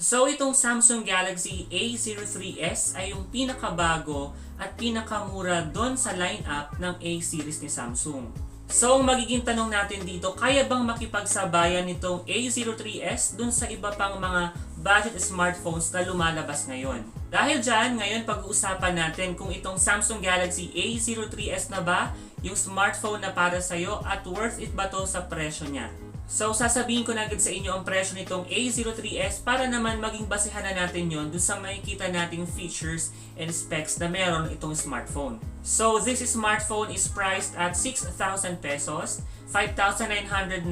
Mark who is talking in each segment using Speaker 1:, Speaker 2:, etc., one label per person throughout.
Speaker 1: So itong Samsung Galaxy A03s ay yung pinakabago at pinakamura doon sa lineup ng A series ni Samsung. So ang magiging tanong natin dito, kaya bang makipagsabayan nitong A03s doon sa iba pang mga budget smartphones na lumalabas ngayon? Dahil dyan, ngayon pag-uusapan natin kung itong Samsung Galaxy A03s na ba yung smartphone na para sa'yo at worth it ba to sa presyo niya. So sasabihin ko na agad sa inyo ang presyo nitong A03s para naman maging basehan na natin yon dun sa makikita nating features and specs na meron itong smartphone. So this smartphone is priced at 6,000 pesos, 5,990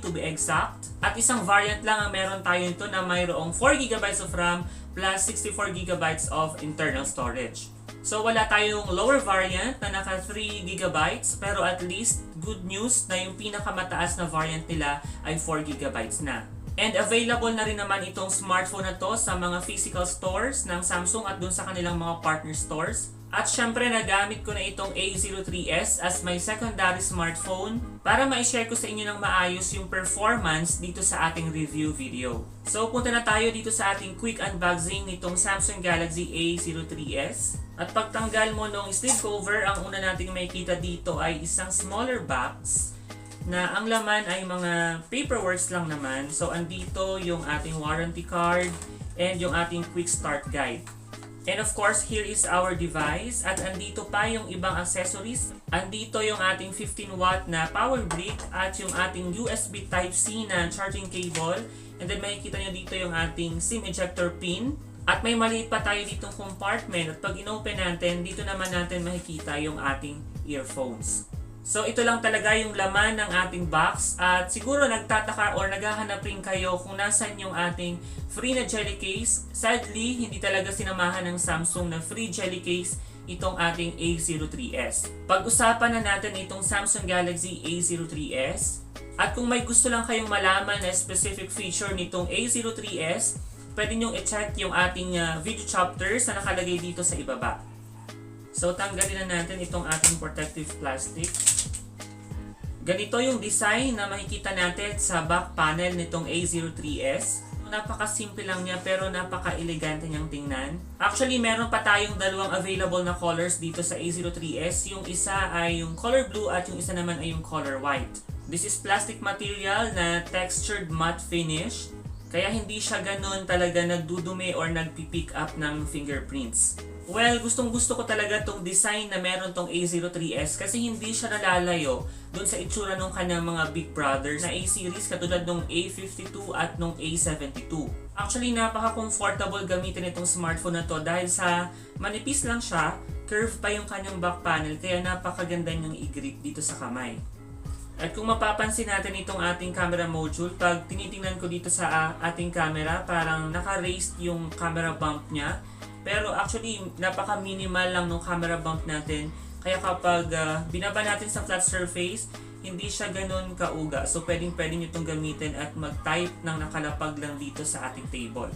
Speaker 1: to be exact. At isang variant lang ang meron tayo nito na mayroong 4GB of RAM plus 64GB of internal storage. So wala tayong lower variant na naka 3GB pero at least good news na yung pinakamataas na variant nila ay 4GB na. And available na rin naman itong smartphone na to sa mga physical stores ng Samsung at dun sa kanilang mga partner stores. At syempre nagamit ko na itong A03s as my secondary smartphone para ma-share ko sa inyo ng maayos yung performance dito sa ating review video. So punta na tayo dito sa ating quick unboxing nitong Samsung Galaxy A03s. At pagtanggal mo ng sleeve cover, ang una nating makikita dito ay isang smaller box na ang laman ay mga paperworks lang naman. So andito yung ating warranty card and yung ating quick start guide. And of course, here is our device at andito pa yung ibang accessories. Andito yung ating 15W na power brick at yung ating USB Type-C na charging cable. And then makikita nyo dito yung ating SIM ejector pin. At may maliit pa tayo ditong compartment at pag inopen natin, dito naman natin makikita yung ating earphones. So ito lang talaga yung laman ng ating box at siguro nagtataka or naghahanap rin kayo kung nasan yung ating free na jelly case. Sadly, hindi talaga sinamahan ng Samsung na free jelly case itong ating A03s. Pag-usapan na natin itong Samsung Galaxy A03s at kung may gusto lang kayong malaman na specific feature nitong A03s, pwede nyong i-check yung ating video chapters na nakalagay dito sa ibaba. So tanggalin na natin itong ating protective plastic. Ganito yung design na makikita natin sa back panel nitong A03s. Napaka-simple lang niya pero napaka-elegante niyang tingnan. Actually, meron pa tayong dalawang available na colors dito sa A03s. Yung isa ay yung color blue at yung isa naman ay yung color white. This is plastic material na textured matte finish. Kaya hindi siya ganun talaga nagdudumi or nagpipick up ng fingerprints. Well, gustong-gusto ko talaga tong design na meron tong A03s kasi hindi siya nalalayo dun sa itsura ng kanyang mga big brothers na A-series katulad ng A52 at ng A72. Actually, napaka-comfortable gamitin itong smartphone na to dahil sa manipis lang siya, curve pa yung kanyang back panel kaya napakaganda niyang i-grip dito sa kamay. At kung mapapansin natin itong ating camera module, pag tinitingnan ko dito sa ating camera, parang naka-raised yung camera bump niya. Pero actually, napaka-minimal lang ng camera bump natin. Kaya kapag binaba natin sa flat surface, hindi siya ganun kauga. So pwedeng-pwede nyo itong gamitin at mag-type ng nakalapag lang dito sa ating table.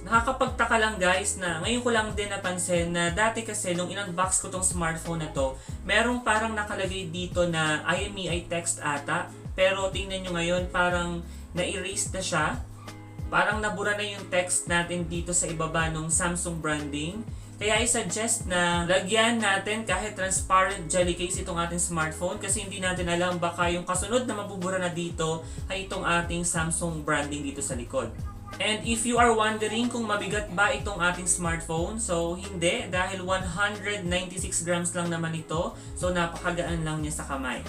Speaker 1: Nakakapagtaka lang guys na ngayon ko lang din napansin na dati kasi nung in-unbox ko tong smartphone na to, merong parang nakalagay dito na IMEI text ata. Pero tingnan nyo ngayon parang na-erase na siya. Parang nabura na yung text natin dito sa ibaba ng Samsung branding. Kaya I-suggest na lagyan natin kahit transparent jelly case itong ating smartphone kasi hindi natin alam baka yung kasunod na mabubura na dito ay itong ating Samsung branding dito sa likod. And if you are wondering kung mabigat ba itong ating smartphone, so hindi dahil 196 grams lang naman ito. So napakagaan lang niya sa kamay.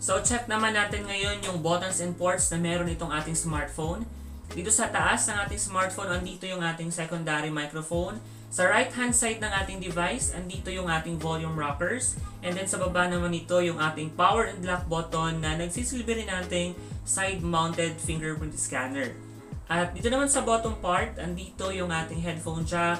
Speaker 1: So check naman natin ngayon yung buttons and ports na meron itong ating smartphone. Dito sa taas ng ating smartphone, andito yung ating secondary microphone. Sa right hand side ng ating device, andito yung ating volume rockers. And then sa baba naman ito yung ating power and lock button na nagsisilbi rin nating side mounted fingerprint scanner. At dito naman sa bottom part, andito yung ating headphone jack,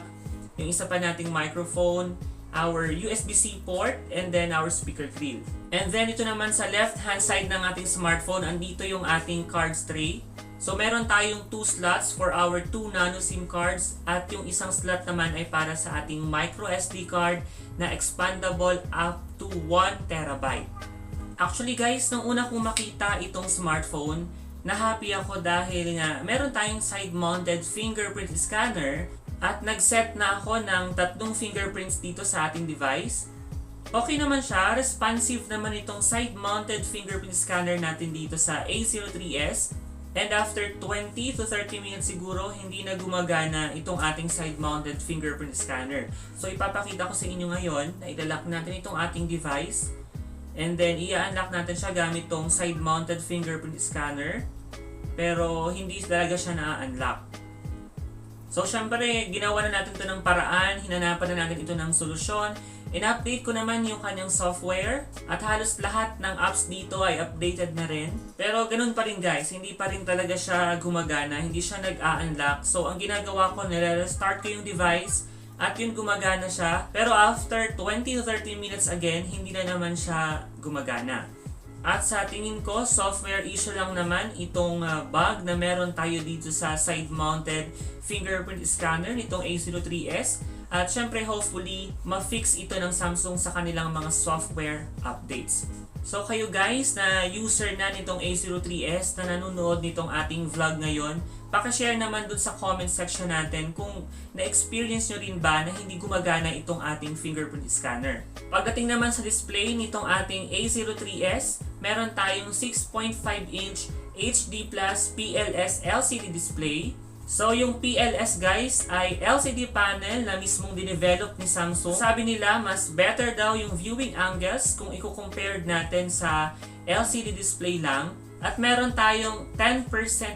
Speaker 1: yung isa pa nating microphone, our USB-C port, and then our speaker grill. And then ito naman sa left hand side ng ating smartphone, andito yung ating cards tray. So meron tayong 2 slots for our 2 nano SIM cards at yung isang slot naman ay para sa ating micro SD card na expandable up to 1 terabyte. Actually guys, nung una kong makita itong smartphone, na-happy ako dahil nga meron tayong side-mounted fingerprint scanner at nag-set na ako ng 3 fingerprints dito sa ating device. Okay naman siya, responsive naman itong side-mounted fingerprint scanner natin dito sa A03s. And after 20 to 30 minutes siguro, hindi na gumagana itong ating side-mounted fingerprint scanner. So ipapakita ko sa inyo ngayon na i-lock natin itong ating device. And then i-unlock natin siya gamit itong side-mounted fingerprint scanner. Pero hindi talaga siya na-unlock. So syempre, ginawa na natin ito ng paraan, hinanapan na natin ito ng solusyon. In-update ko naman yung kanyang software at halos lahat ng apps dito ay updated na rin. Pero ganun pa rin guys, hindi pa rin talaga siya gumagana, hindi siya nag-a-unlock. So ang ginagawa ko, nire-restart ko yung device at yun gumagana siya. Pero after 20 to 30 minutes again, hindi na naman siya gumagana. At sa tingin ko, software issue lang naman itong bug na meron tayo dito sa side-mounted fingerprint scanner nitong A03s. At syempre, hopefully, ma-fix ito ng Samsung sa kanilang mga software updates. So kayo guys na user na nitong A03s na nanonood nitong ating vlog ngayon, pakishare naman dun sa comment section natin kung na-experience nyo rin ba na hindi gumagana itong ating fingerprint scanner. Pagdating naman sa display nitong ating A03s, meron tayong 6.5-inch HD Plus PLS LCD display. So yung PLS guys ay LCD panel na mismong dinevelop ni Samsung. Sabi nila mas better daw yung viewing angles kung i-compare natin sa LCD display lang. At meron tayong 10%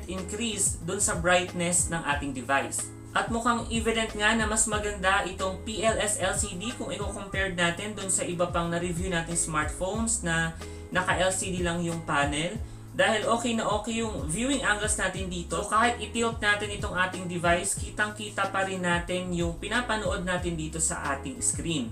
Speaker 1: increase dun sa brightness ng ating device. At mukhang evident nga na mas maganda itong PLS LCD kung i-compare natin dun sa iba pang na-review nating smartphones na naka-LCD lang yung panel. Dahil okay na okay yung viewing angles natin dito, kahit i-tilt natin itong ating device, kitang-kita pa rin natin yung pinapanood natin dito sa ating screen.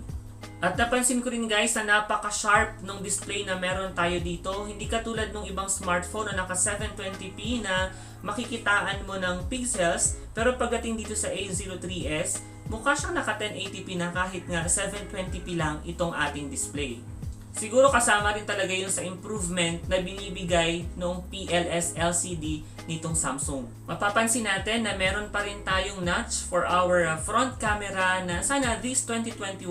Speaker 1: At napansin ko rin guys na napaka-sharp ng display na meron tayo dito. Hindi katulad ng ibang smartphone na naka 720p na makikitaan mo ng pixels. Pero pagdating dito sa A03s, mukha siyang naka 1080p na kahit nga 720p lang itong ating display. Siguro kasama rin talaga yun sa improvement na binibigay noong PLS LCD nitong Samsung. Mapapansin natin na meron pa rin tayong notch for our front camera na sana this 2021,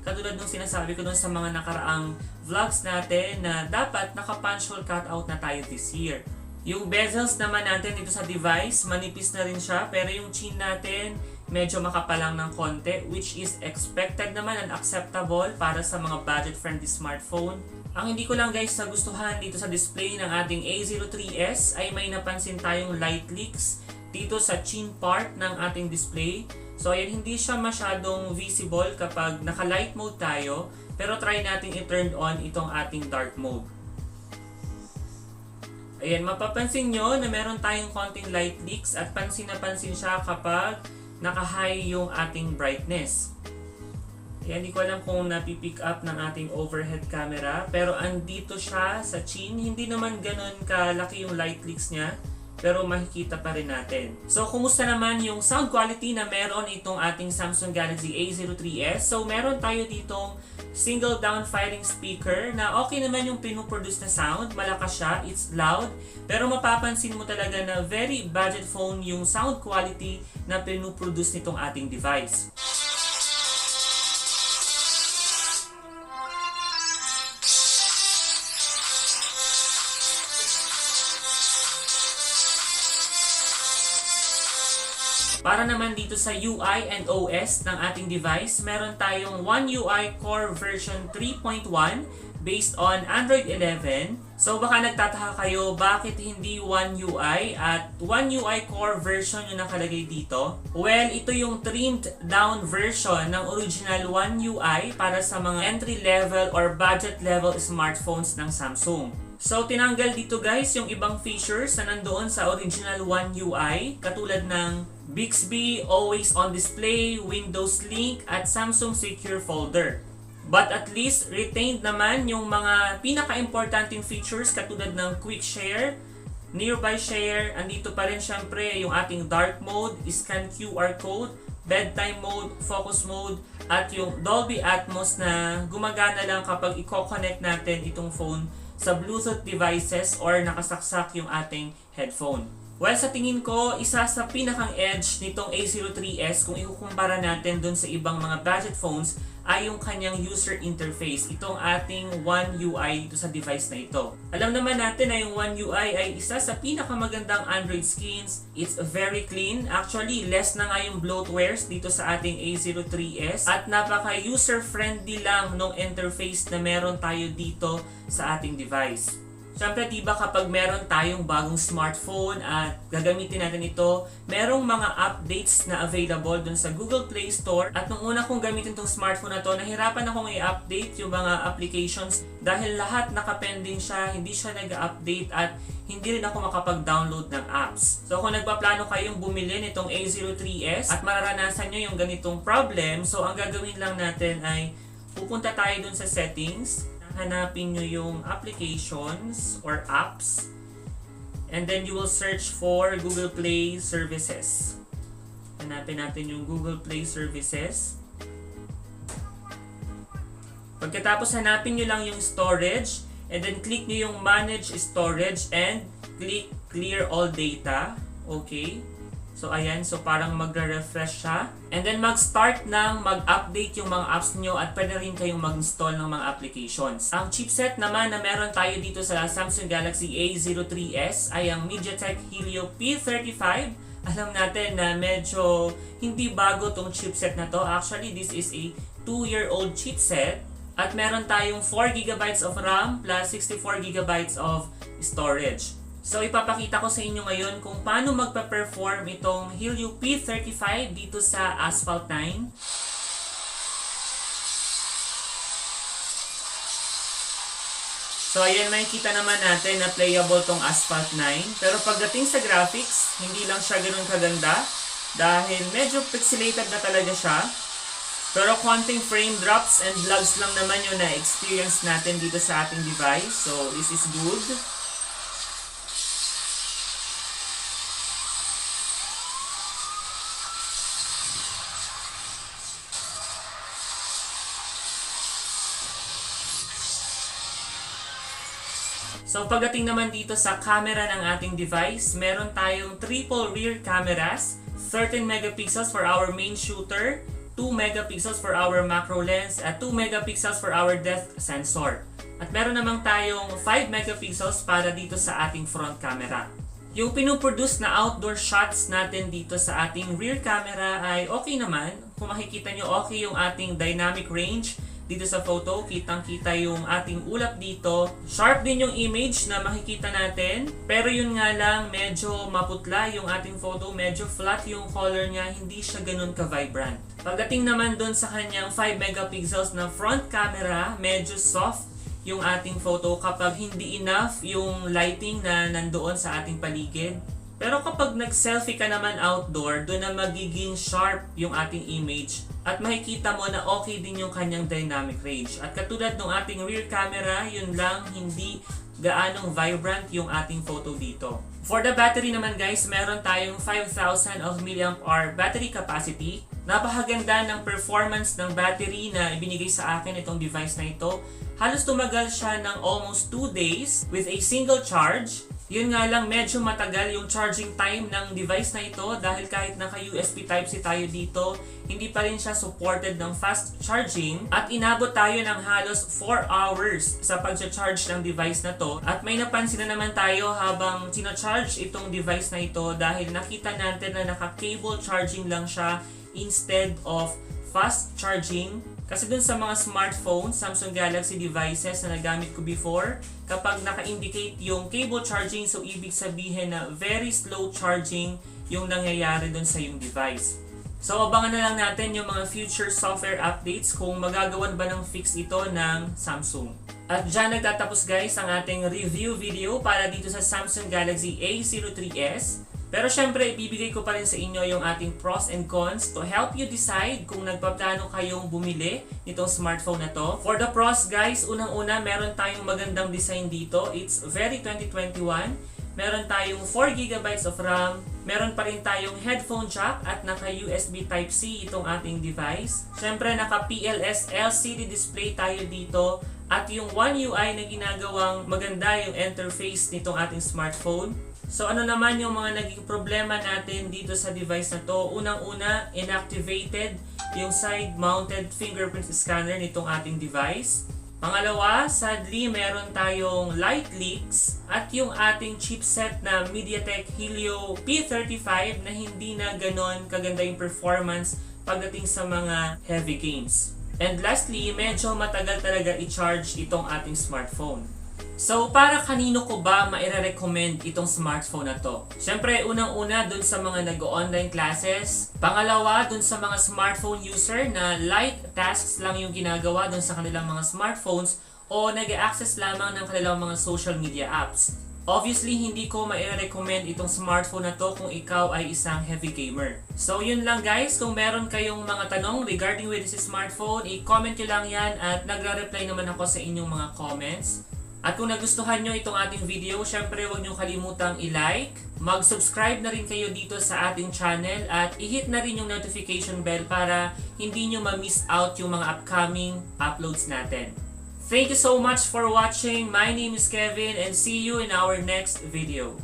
Speaker 1: katulad nung sinasabi ko dun sa mga nakaraang vlogs natin na dapat naka-punch hole cutout na tayo this year. Yung bezels naman natin dito sa device, manipis na rin siya, pero yung chin natin medyo makapalang ng konti, which is expected naman and acceptable para sa mga budget-friendly smartphone. Ang hindi ko lang guys nagustuhan dito sa display ng ating A03s ay may napansin tayong light leaks dito sa chin part ng ating display. So ayan, hindi siya masyadong visible kapag naka-light mode tayo, pero try natin i-turn on itong ating dark mode. Ayan, mapapansin nyo na meron tayong konting light leaks at pansin na pansin siya kapag naka-high yung ating brightness. Ayan, hindi ko alam kung napipick up ng ating overhead camera, pero andito siya sa chin. Hindi naman ganun kalaki yung light leaks niya, pero makikita pa rin natin. So, kumusta naman yung sound quality na meron itong ating Samsung Galaxy A03s? So, meron tayo ditong single down-firing speaker na okay naman yung pinuproduce na sound. Malakas siya, it's loud. Pero mapapansin mo talaga na very budget phone yung sound quality na pinuproduce nitong ating device. Para naman dito sa UI and OS ng ating device, meron tayong One UI Core version 3.1 based on Android 11. So baka nagtataka kayo bakit hindi One UI at One UI Core version yung nakalagay dito? Well, ito yung trimmed down version ng original One UI para sa mga entry level or budget level smartphones ng Samsung. So tinanggal dito guys yung ibang features na nandoon sa original One UI katulad ng Bixby, Always On Display, Windows Link, at Samsung Secure Folder. But at least retained naman yung mga pinaka-importanting features katulad ng Quick Share, Nearby Share, andito pa rin syempre yung ating Dark Mode, Scan QR Code, Bedtime Mode, Focus Mode, at yung Dolby Atmos na gumagana lang kapag i-connect natin itong phone sa Bluetooth devices or nakasaksak yung ating headphone. Well, sa tingin ko, isa sa pinakang edge nitong A03s kung ikukumpara natin dun sa ibang mga budget phones ay yung kanyang user interface. Itong ating One UI dito sa device na ito. Alam naman natin na yung One UI ay isa sa pinakamagandang Android skins. It's very clean. Actually, less na nga yung bloatwares dito sa ating A03s. At napaka-user friendly lang nung interface na meron tayo dito sa ating device. Siyempre, diba kapag meron tayong bagong smartphone at gagamitin natin ito, merong mga updates na available dun sa Google Play Store. At nung una kong gamitin tong smartphone na to, nahirapan akong i-update yung mga applications dahil lahat nakapending siya, hindi siya nag-update at hindi rin ako makapag-download ng apps. So kung nagpaplano kayong bumili nitong A03s at mararanasan nyo yung ganitong problem, so ang gagawin lang natin ay pupunta tayo dun sa settings, hanapin nyo yung applications or apps, and then you will search for Google Play Services. Hanapin natin yung Google Play Services. Pagkatapos hanapin nyo lang yung storage, and then click nyo yung Manage Storage and click Clear All Data. Okay. So ayan, so parang magre-refresh siya. And then mag-start ng mag-update yung mga apps nyo at pwede rin kayong mag-install ng mga applications. Ang chipset naman na meron tayo dito sa Samsung Galaxy A03s ay ang MediaTek Helio P35. Alam natin na medyo hindi bago tong chipset na to. Actually, this is a 2-year-old chipset. At meron tayong 4GB of RAM plus 64GB of storage. So ipapakita ko sa inyo ngayon kung paano magpa-perform itong Helio P35 dito sa Asphalt 9. So ayan, makikita naman natin na playable tong Asphalt 9. Pero pagdating sa graphics, hindi lang siya ganoon kaganda dahil medyo pixelated na talaga siya. Pero konting frame drops and lags lang naman yung na-experience natin dito sa ating device. So this is good. So pagdating naman dito sa camera ng ating device, meron tayong triple rear cameras, 13 megapixels for our main shooter, 2 megapixels for our macro lens, at 2 megapixels for our depth sensor. At meron namang tayong 5 megapixels para dito sa ating front camera. Yung pinuproduce na outdoor shots natin dito sa ating rear camera ay okay naman. Kung makikita nyo, okay yung ating dynamic range. Dito sa photo, kitang-kita yung ating ulap dito. Sharp din yung image na makikita natin. Pero yun nga lang, medyo maputla yung ating photo. Medyo flat yung color niya. Hindi siya ganun ka-vibrant. Pagdating naman dun sa kanyang 5 megapixels na front camera, medyo soft yung ating photo kapag hindi enough yung lighting na nandoon sa ating paligid. Pero kapag nag-selfie ka naman outdoor, doon na magiging sharp yung ating image at makikita mo na okay din yung kanyang dynamic range. At katulad ng ating rear camera, yun lang, hindi gaanong vibrant yung ating photo dito. For the battery naman guys, meron tayong 5,000 mAh battery capacity. Napakaganda ng performance ng battery na ibinigay sa akin itong device na ito. Halos tumagal siya ng almost 2 days with a single charge. Yun nga lang, medyo matagal yung charging time ng device na ito dahil kahit naka-USB Type-C tayo dito, hindi pa rin siya supported ng fast charging at inabot tayo ng halos 4 hours sa pag-charge ng device na to. At may napansin na naman tayo habang sino-charge itong device na ito dahil nakita natin na naka-cable charging lang siya instead of fast charging. Kasi dun sa mga smartphone, Samsung Galaxy devices na nagamit ko before, kapag naka-indicate yung cable charging, so ibig sabihin na very slow charging yung nangyayari dun sa yung device. So abangan na lang natin yung mga future software updates kung magagawan ba ng fix ito ng Samsung. At dyan nagtatapos guys ang ating review video para dito sa Samsung Galaxy A03s. Pero syempre, ibibigay ko pa rin sa inyo yung ating pros and cons to help you decide kung nagpaplano kayong bumili nitong smartphone na to. For the pros guys, unang-una, meron tayong magandang design dito. It's very 2021. Meron tayong 4GB of RAM. Meron pa rin tayong headphone jack at naka-USB Type-C itong ating device. Syempre, naka-PLS LCD display tayo dito at yung One UI na ginagawang maganda yung interface nitong ating smartphone. So ano naman yung mga naging problema natin dito sa device na to? Unang-una, inactivated yung side-mounted fingerprint scanner nitong ating device. Pangalawa, sadly meron tayong light leaks at yung ating chipset na MediaTek Helio P35 na hindi na ganon kaganda yung performance pagdating sa mga heavy games. And lastly, medyo matagal talaga i-charge itong ating smartphone. So, para kanino ko ba maire-recommend itong smartphone na to? Siyempre, unang-una dun sa mga nag-online classes. Pangalawa, dun sa mga smartphone user na light tasks lang yung ginagawa dun sa kanilang mga smartphones o nag-access lamang ng kanilang mga social media apps. Obviously, hindi ko maire-recommend itong smartphone na to kung ikaw ay isang heavy gamer. So, yun lang guys. Kung meron kayong mga tanong regarding with this smartphone, i-comment nyo lang yan at nagre-reply naman ako sa inyong mga comments. At kung nagustuhan nyo itong ating video, syempre huwag nyo kalimutang i-like, mag-subscribe na rin kayo dito sa ating channel at i-hit na rin yung notification bell para hindi nyo ma-miss out yung mga upcoming uploads natin. Thank you so much for watching. My name is Kevin and see you in our next video.